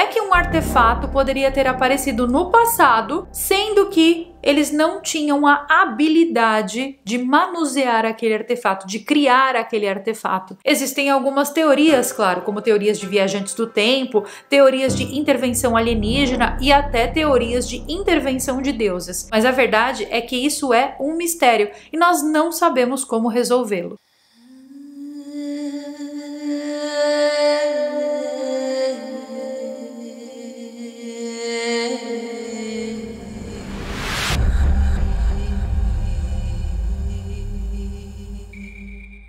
é que um artefato poderia ter aparecido no passado, sendo que eles não tinham a habilidade de manusear aquele artefato, de criar aquele artefato? Existem algumas teorias, claro, como teorias de viajantes do tempo, teorias de intervenção alienígena e até teorias de intervenção de deuses. Mas a verdade é que isso é um mistério e nós não sabemos como resolvê-lo.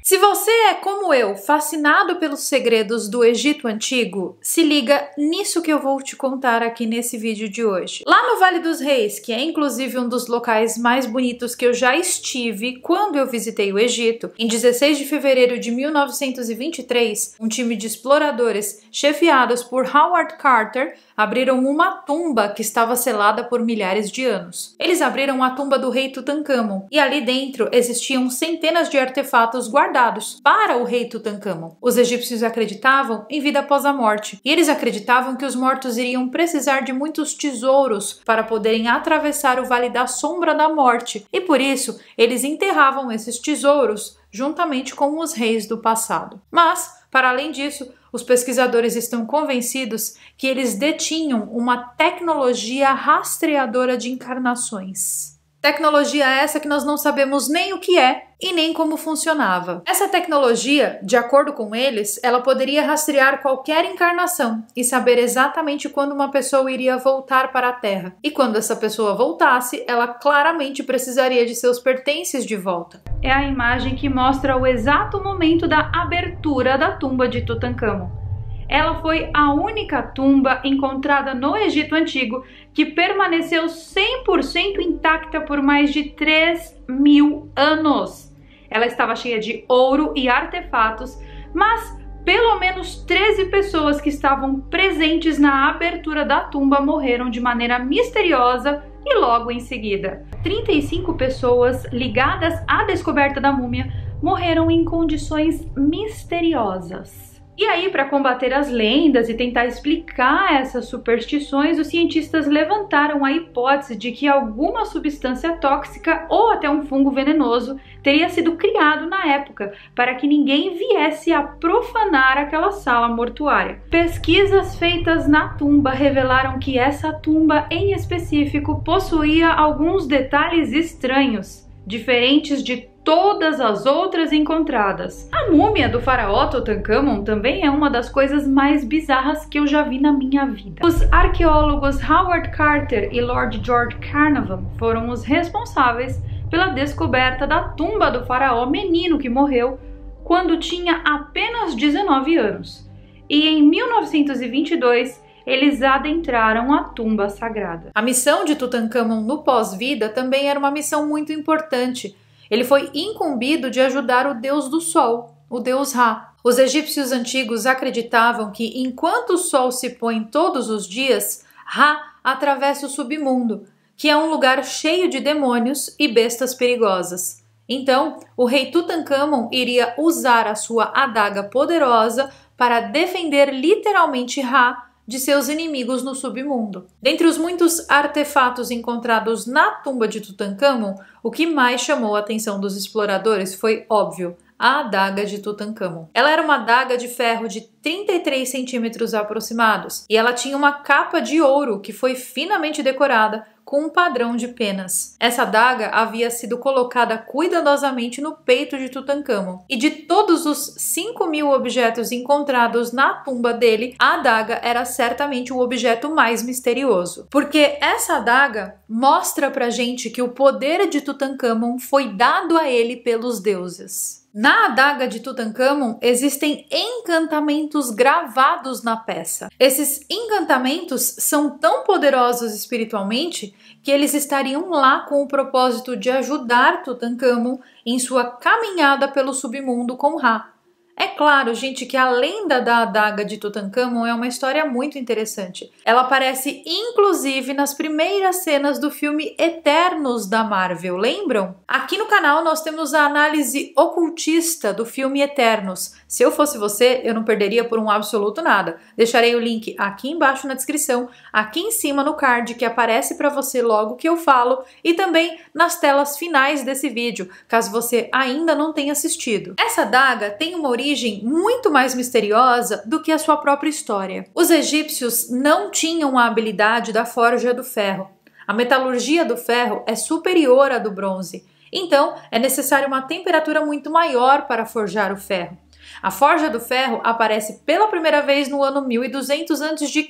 Se você é, como eu, fascinado pelos segredos do Egito Antigo, se liga nisso que eu vou te contar aqui nesse vídeo de hoje. Lá no Vale dos Reis, que é inclusive um dos locais mais bonitos que eu já estive quando eu visitei o Egito, em 16 de fevereiro de 1923, um time de exploradores chefiados por Howard Carter abriram uma tumba que estava selada por milhares de anos. Eles abriram a tumba do rei Tutankhamon e ali dentro existiam centenas de artefatos guardados para o rei Tutankhamon. Os egípcios acreditavam em vida após a morte e eles acreditavam que os mortos iriam precisar de muitos tesouros para poderem atravessar o Vale da Sombra da Morte e por isso eles enterravam esses tesouros juntamente com os reis do passado. Mas, para além disso, os pesquisadores estão convencidos que eles detinham uma tecnologia rastreadora de encarnações. Tecnologia essa que nós não sabemos nem o que é e nem como funcionava. Essa tecnologia, de acordo com eles, ela poderia rastrear qualquer encarnação e saber exatamente quando uma pessoa iria voltar para a Terra. E quando essa pessoa voltasse, ela claramente precisaria de seus pertences de volta. É a imagem que mostra o exato momento da abertura da tumba de Tutankhamon. Ela foi a única tumba encontrada no Egito Antigo que permaneceu 100% intacta por mais de 3.000 anos. Ela estava cheia de ouro e artefatos, mas pelo menos 13 pessoas que estavam presentes na abertura da tumba morreram de maneira misteriosa e logo em seguida. 35 pessoas ligadas à descoberta da múmia morreram em condições misteriosas. E aí, para combater as lendas e tentar explicar essas superstições, os cientistas levantaram a hipótese de que alguma substância tóxica ou até um fungo venenoso teria sido criado na época para que ninguém viesse a profanar aquela sala mortuária. Pesquisas feitas na tumba revelaram que essa tumba em específico possuía alguns detalhes estranhos, diferentes de todas as outras encontradas. A múmia do faraó Tutankhamon também é uma das coisas mais bizarras que eu já vi na minha vida. Os arqueólogos Howard Carter e Lord George Carnarvon foram os responsáveis pela descoberta da tumba do faraó menino que morreu quando tinha apenas 19 anos. E em 1922, eles adentraram a tumba sagrada. A missão de Tutankhamon no pós-vida também era uma missão muito importante. Ele foi incumbido de ajudar o deus do sol, o deus Ra. Os egípcios antigos acreditavam que enquanto o sol se põe todos os dias, Ra atravessa o submundo, que é um lugar cheio de demônios e bestas perigosas. Então, o rei Tutankhamon iria usar a sua adaga poderosa para defender literalmente Ra de seus inimigos no submundo. Dentre os muitos artefatos encontrados na tumba de Tutankhamon, o que mais chamou a atenção dos exploradores foi, óbvio, a adaga de Tutankhamon. Ela era uma adaga de ferro de 33 centímetros aproximados e ela tinha uma capa de ouro que foi finamente decorada com um padrão de penas. Essa adaga havia sido colocada cuidadosamente no peito de Tutankhamon. E de todos os 5.000 objetos encontrados na tumba dele, a adaga era certamente o objeto mais misterioso. Porque essa adaga mostra pra gente que o poder de Tutankhamon foi dado a ele pelos deuses. Na adaga de Tutankhamon existem encantamentos gravados na peça. Esses encantamentos são tão poderosos espiritualmente que eles estariam lá com o propósito de ajudar Tutankhamon em sua caminhada pelo submundo com Ra. É claro, gente, que a lenda da adaga de Tutancâmon é uma história muito interessante. Ela aparece inclusive nas primeiras cenas do filme Eternos da Marvel, lembram? Aqui no canal nós temos a análise ocultista do filme Eternos. Se eu fosse você, eu não perderia por um absoluto nada. Deixarei o link aqui embaixo na descrição, aqui em cima no card que aparece para você logo que eu falo e também nas telas finais desse vídeo, caso você ainda não tenha assistido. Essa adaga tem uma origem muito mais misteriosa do que a sua própria história. Os egípcios não tinham a habilidade da forja do ferro. A metalurgia do ferro é superior à do bronze, então é necessária uma temperatura muito maior para forjar o ferro. A forja do ferro aparece pela primeira vez no ano 1200 a.C.,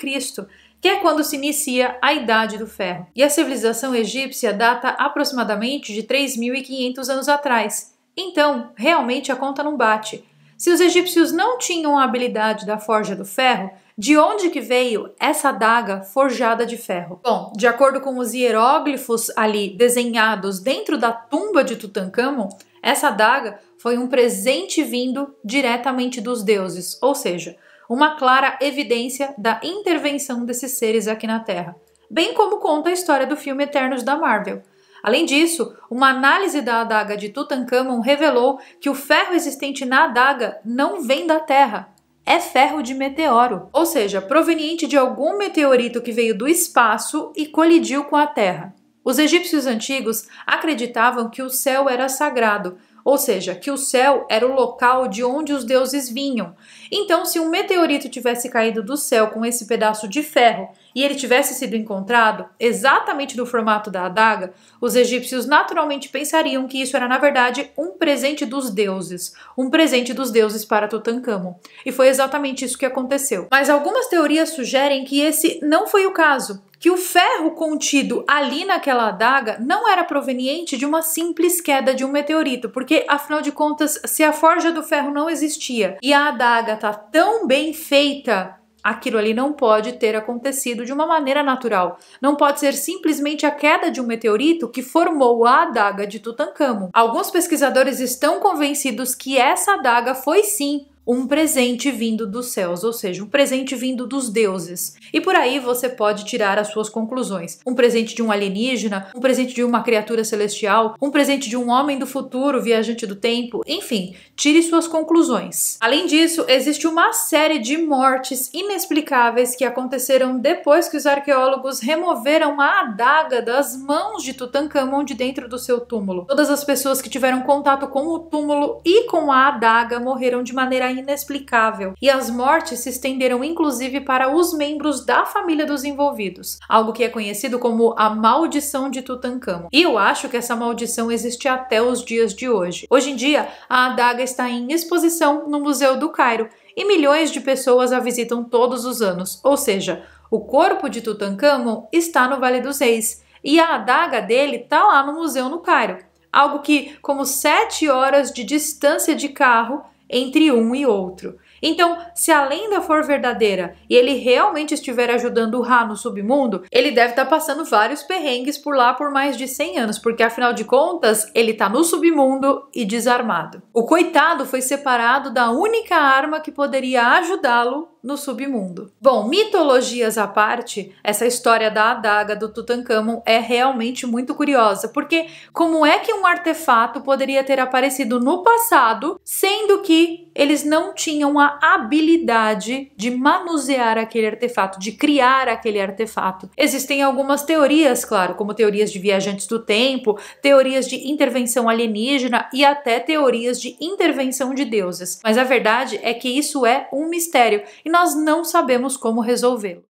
que é quando se inicia a Idade do Ferro. E a civilização egípcia data aproximadamente de 3.500 anos atrás. Então, realmente a conta não bate. Se os egípcios não tinham a habilidade da forja do ferro, de onde que veio essa adaga forjada de ferro? Bom, de acordo com os hieróglifos ali desenhados dentro da tumba de Tutancâmon, essa adaga foi um presente vindo diretamente dos deuses, ou seja, uma clara evidência da intervenção desses seres aqui na Terra, bem como conta a história do filme Eternos da Marvel. Além disso, uma análise da adaga de Tutancâmon revelou que o ferro existente na adaga não vem da Terra, é ferro de meteoro, ou seja, proveniente de algum meteorito que veio do espaço e colidiu com a Terra. Os egípcios antigos acreditavam que o céu era sagrado, ou seja, que o céu era o local de onde os deuses vinham. Então, se um meteorito tivesse caído do céu com esse pedaço de ferro e ele tivesse sido encontrado exatamente no formato da adaga, os egípcios naturalmente pensariam que isso era, na verdade, um presente dos deuses. Um presente dos deuses para Tutancâmon. E foi exatamente isso que aconteceu. Mas algumas teorias sugerem que esse não foi o caso. Que o ferro contido ali naquela adaga não era proveniente de uma simples queda de um meteorito, porque, afinal de contas, se a forja do ferro não existia e a adaga está tão bem feita, aquilo ali não pode ter acontecido de uma maneira natural. Não pode ser simplesmente a queda de um meteorito que formou a adaga de Tutancâmon. Alguns pesquisadores estão convencidos que essa adaga foi sim um presente vindo dos céus, ou seja, um presente vindo dos deuses. E por aí você pode tirar as suas conclusões. Um presente de um alienígena, um presente de uma criatura celestial, um presente de um homem do futuro, viajante do tempo, enfim, tire suas conclusões. Além disso, existe uma série de mortes inexplicáveis que aconteceram depois que os arqueólogos removeram a adaga das mãos de Tutancâmon de dentro do seu túmulo. Todas as pessoas que tiveram contato com o túmulo e com a adaga morreram de maneira inexplicável, e as mortes se estenderam inclusive para os membros da família dos envolvidos, algo que é conhecido como a maldição de Tutancâmon. E eu acho que essa maldição existe até os dias de hoje. Hoje em dia, a adaga está em exposição no Museu do Cairo e milhões de pessoas a visitam todos os anos, ou seja, o corpo de Tutancâmon está no Vale dos Reis e a adaga dele está lá no museu no Cairo, algo que, como 7 horas de distância de carro entre um e outro. Então, se a lenda for verdadeira e ele realmente estiver ajudando o Ra no submundo, ele deve estar passando vários perrengues por lá por mais de 100 anos, porque afinal de contas, ele está no submundo e desarmado. O coitado foi separado da única arma que poderia ajudá-lo no submundo. Bom, mitologias à parte, essa história da adaga do Tutancâmon é realmente muito curiosa, porque como é que um artefato poderia ter aparecido no passado, sendo que eles não tinham a habilidade de manusear aquele artefato, de criar aquele artefato? Existem algumas teorias, claro, como teorias de viajantes do tempo, teorias de intervenção alienígena e até teorias de intervenção de deuses. Mas a verdade é que isso é um mistério e nós não sabemos como resolvê-lo.